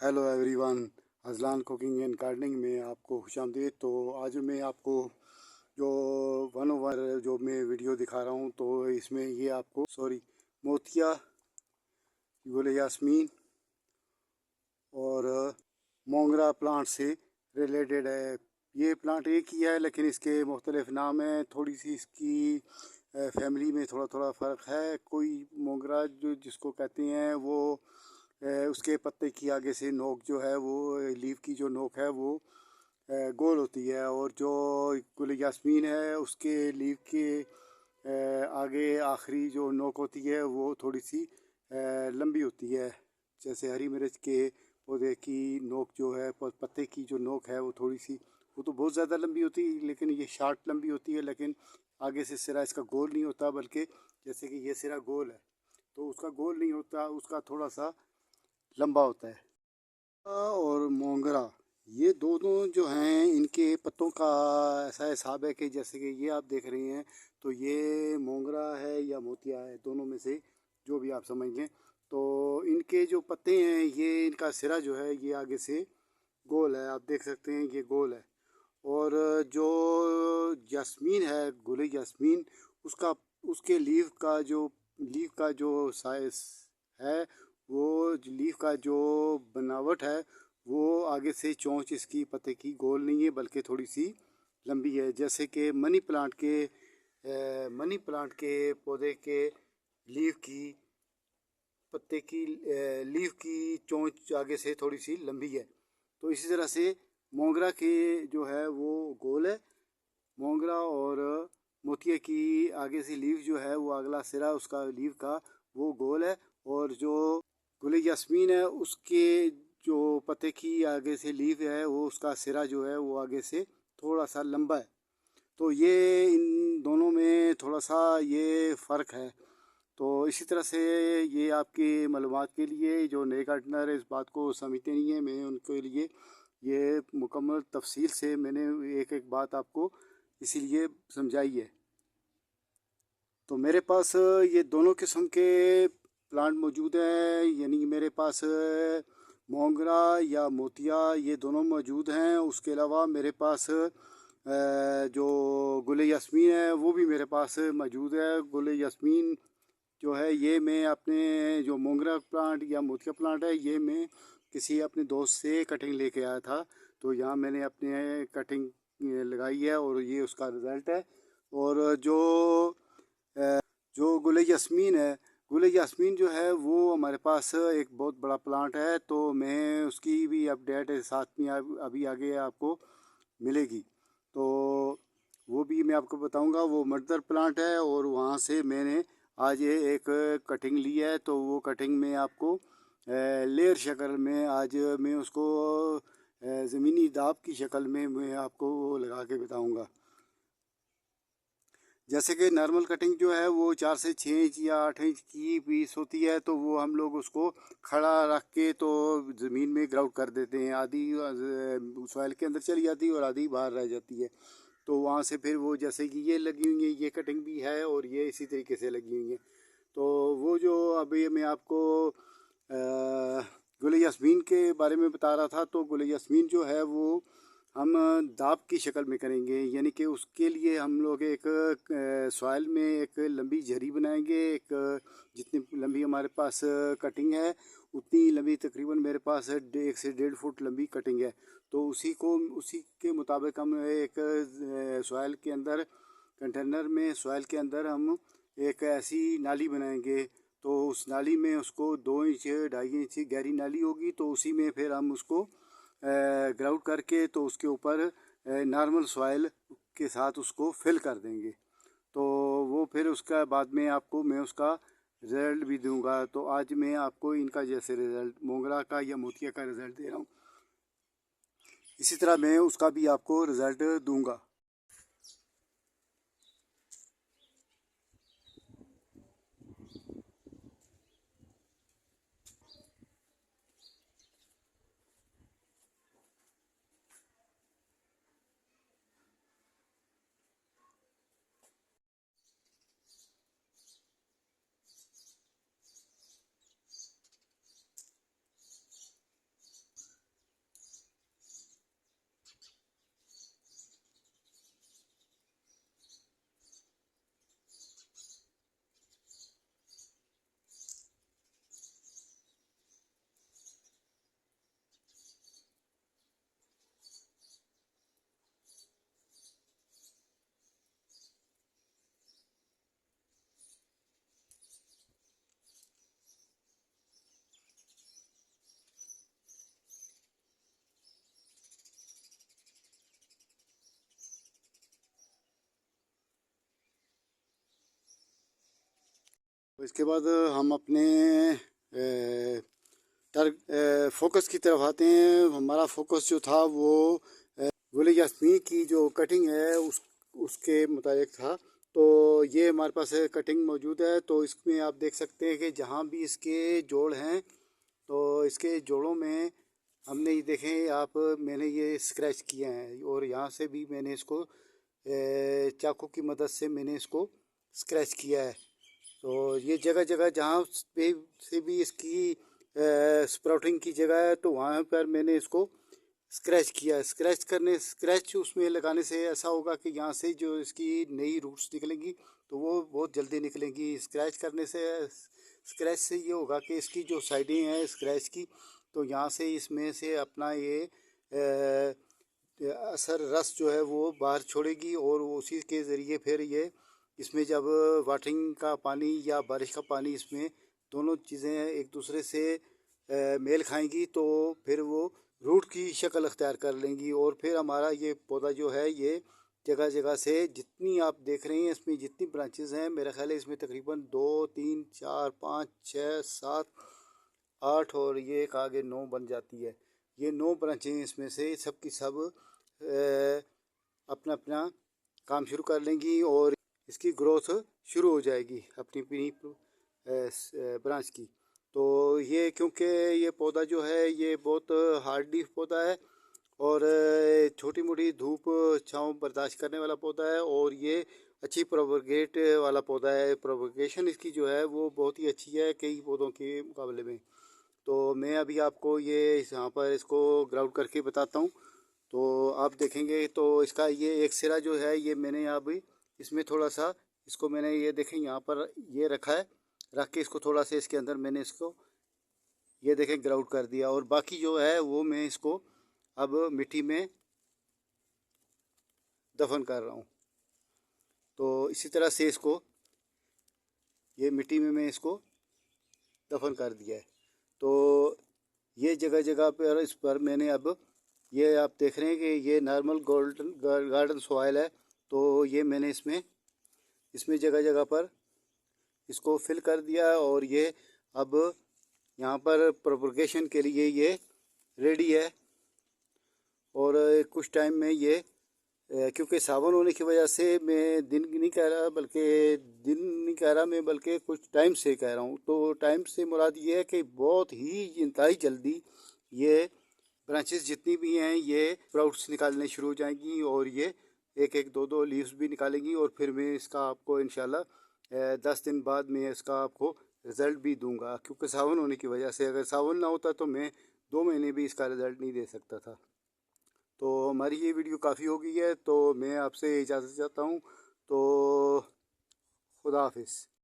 Hello everyone, Azlan cooking and gardening में आपको खुशामदीद। तो आज मैं आपको जो वन ओवर जो मैं वीडियो दिखा रहा हूँ, तो इसमें ये आपको मोतिया, गुल यास्मीन और मोंगरा प्लांट से रिलेटेड है। ये प्लांट एक ही है, लेकिन इसके मुख्तलिफ नाम हैं। थोड़ी सी इसकी फैमिली में थोड़ा थोड़ा फ़र्क है। कोई मोंगरा जो जिसको कहते हैं वो उसके पत्ते की आगे से नोक जो है वो लीफ की जो नोक है वो गोल होती है, और जो गुल यास्मीन है उसके लीफ के आगे आखिरी जो नोक होती है वो थोड़ी सी लंबी होती है। जैसे हरी मिर्च के पौधे की नोक जो है, पत्ते की जो नोक है वो थोड़ी सी, वो तो बहुत ज़्यादा लंबी होती है, लेकिन ये शार्ट लंबी होती है। लेकिन आगे से सिरा इसका गोल नहीं होता, बल्कि जैसे कि ये सिरा गोल है तो उसका गोल नहीं होता, उसका थोड़ा सा लंबा होता है। और मोंगरा, ये दोनों जो हैं इनके पत्तों का ऐसा हिसाब है कि जैसे कि ये आप देख रहे हैं, तो ये मोंगरा है या मोतिया है, दोनों में से जो भी आप समझ लें। तो इनके जो पत्ते हैं, ये इनका सिरा जो है ये आगे से गोल है, आप देख सकते हैं ये गोल है। और जो जैस्मीन है, गुल जैस्मीन, उसका उसके लीफ का जो साइज है, वो लीफ का जो बनावट है, वो आगे से चोंच इसकी पत्ते की गोल नहीं है, बल्कि थोड़ी सी लंबी है। जैसे कि मनी प्लांट के पौधे के लीफ की पत्ते की लीफ की चोंच आगे से थोड़ी सी लंबी है। तो इसी तरह से मोंगरा के जो है वो गोल है। मोंगरा और मोतिया की आगे से लीफ जो है वो अगला सिरा उसका लीफ का वो गोल है। और जो गुल यास्मीन है उसके जो पत्ते की आगे से लीफ है, वो उसका सिरा जो है वो आगे से थोड़ा सा लंबा है। तो ये इन दोनों में थोड़ा सा ये फ़र्क है। तो इसी तरह से ये आपकी मालूमात के लिए, जो नए गार्डनर इस बात को समझते नहीं हैं, मैं उनके लिए ये मुकम्मल तफसील से मैंने एक एक बात आपको इसीलिए समझाई है। तो मेरे पास ये दोनों किस्म के प्लांट मौजूद हैं, यानी कि मेरे पास मोंगरा या मोतिया ये दोनों मौजूद हैं। उसके अलावा मेरे पास जो गुल यास्मीन है वो भी मेरे पास मौजूद है। गुल यास्मीन जो है ये मैं अपने जो मोंगरा प्लांट या मोतिया प्लांट है, ये मैं किसी अपने दोस्त से कटिंग लेके आया था। तो यहाँ मैंने अपने कटिंग लगाई है और ये उसका रिज़ल्ट है। और जो गुल यास्मीन है, गुल यास्मीन जो है वो हमारे पास एक बहुत बड़ा प्लांट है, तो मैं उसकी भी अपडेट साथ में अभी आगे आपको मिलेगी। तो वो भी मैं आपको बताऊंगा। वो मदर प्लांट है और वहाँ से मैंने आज ये एक कटिंग ली है। तो वो कटिंग में आपको लेयर शक्ल में आज मैं उसको ज़मीनी दाब की शक्ल में मैं आपको वो लगा के बताऊंगा। जैसे कि नॉर्मल कटिंग जो है वो 4 से 6 इंच या 8 इंच की पीस होती है, तो वो हम लोग उसको खड़ा रख के तो ज़मीन में ग्राउंड कर देते हैं। आधी सॉइल के अंदर चली जाती है और आधी बाहर रह जाती है। तो वहाँ से फिर वो जैसे कि ये लगी हुई है, ये कटिंग भी है और ये इसी तरीके से लगी हुई है। तो वो जो अभी मैं आपको गुल यास्मीन के बारे में बता रहा था, तो गुल यास्मीन जो है वो हम दाब की शक्ल में करेंगे। यानी कि उसके लिए हम लोग एक सॉइल में एक लंबी झरी बनाएंगे। एक जितनी लंबी हमारे पास कटिंग है, उतनी लंबी तकरीबन मेरे पास 1 से 1.5 फुट लंबी कटिंग है। तो उसी के मुताबिक हम एक सॉइल के अंदर, कंटेनर में सॉइल के अंदर हम एक ऐसी नाली बनाएंगे। तो उस नाली में उसको 2 इंच 2.5 इंच गहरी नाली होगी, तो उसी में फिर हम उसको ग्राउंड करके तो उसके ऊपर नॉर्मल सॉइल के साथ उसको फिल कर देंगे। तो वो फिर उसका बाद में आपको मैं उसका रिज़ल्ट भी दूंगा। तो आज मैं आपको इनका जैसे रिज़ल्ट मोंगरा का या मोतिया का रिज़ल्ट दे रहा हूँ, इसी तरह मैं उसका भी आपको रिज़ल्ट दूंगा। तो इसके बाद हम अपने फोकस की तरफ आते हैं। हमारा फोकस जो था वो गुल यास्मीन की जो कटिंग है उसके मुताबिक था। तो ये हमारे पास कटिंग मौजूद है। तो इसमें आप देख सकते हैं कि जहाँ भी इसके जोड़ हैं तो इसके जोड़ों में हमने ये देखें आप, मैंने ये स्क्रैच किए हैं और यहाँ से भी मैंने इसको चाकू की मदद से मैंने इसको स्क्रैच किया है। तो ये जगह जगह जहाँ पे से भी इसकी स्प्राउटिंग की जगह है तो वहाँ पर मैंने इसको स्क्रैच किया। स्क्रैच उसमें लगाने से ऐसा होगा कि यहाँ से जो इसकी नई रूट्स निकलेंगी तो वो बहुत जल्दी निकलेंगी। स्क्रैच से ये होगा कि इसकी जो साइडें हैं स्क्रैच की, तो यहाँ से इसमें से अपना ये असर रस जो है वो बाहर छोड़ेगी और उसी के ज़रिए फिर ये इसमें जब वाटरिंग का पानी या बारिश का पानी इसमें दोनों चीज़ें एक दूसरे से मेल खाएंगी तो फिर वो रूट की शक्ल अख्तियार कर लेंगी। और फिर हमारा ये पौधा जो है ये जगह जगह से जितनी आप देख रहे हैं इसमें जितनी ब्रांचेस हैं, मेरा ख्याल है इसमें तकरीबन 2 3 4 5 6 7 8 और ये एक आगे 9 बन जाती है। ये 9 ब्रांचें इसमें से सब की सब अपना अपना काम शुरू कर लेंगी और इसकी ग्रोथ शुरू हो जाएगी अपनी अपनी ब्रांच की। तो ये क्योंकि ये पौधा जो है ये बहुत हार्डी पौधा है और छोटी मोटी धूप छाँव बर्दाश्त करने वाला पौधा है और ये अच्छी प्रोपगेट वाला पौधा है। प्रोपगेशन इसकी जो है वो बहुत ही अच्छी है कई पौधों के मुकाबले में। तो मैं अभी आपको ये यहाँ पर इसको ग्राउंड करके बताता हूँ। तो आप देखेंगे तो इसका ये एक सिरा जो है ये मैंने अभी इसमें थोड़ा सा इसको मैंने ये देखें यहाँ पर ये रखा है, रख के इसको थोड़ा सा इसके अंदर मैंने इसको ये देखें ग्राउंड कर दिया और बाकी जो है वो मैं इसको अब मिट्टी में दफन कर रहा हूँ। तो इसी तरह से इसको ये मिट्टी में मैं इसको दफन कर दिया है। तो ये जगह जगह पर इस पर मैंने अब ये आप देख रहे हैं कि ये नॉर्मल गार्डन सॉइल है। तो ये मैंने इसमें जगह जगह पर इसको फिल कर दिया और ये अब यहाँ पर प्रोपगेशन के लिए ये रेडी है। और कुछ टाइम में ये क्योंकि सावन होने की वजह से मैं दिन नहीं कह रहा मैं बल्कि कुछ टाइम से कह रहा हूँ। तो टाइम से मुराद ये है कि बहुत ही इंतहाई जल्दी ये ब्रांचेस जितनी भी हैं ये स्प्राउट्स निकालने शुरू हो जाएंगी और ये एक एक दो दो लीव्स भी निकालेंगी और फिर मैं इसका आपको इंशाल्लाह 10 दिन बाद मैं इसका आपको रिज़ल्ट भी दूंगा। क्योंकि सावन होने की वजह से अगर सावन ना होता तो मैं 2 महीने भी इसका रिज़ल्ट नहीं दे सकता था। तो हमारी ये वीडियो काफ़ी हो गई है तो मैं आपसे इजाज़त चाहता हूँ। तो खुदा हाफिज़।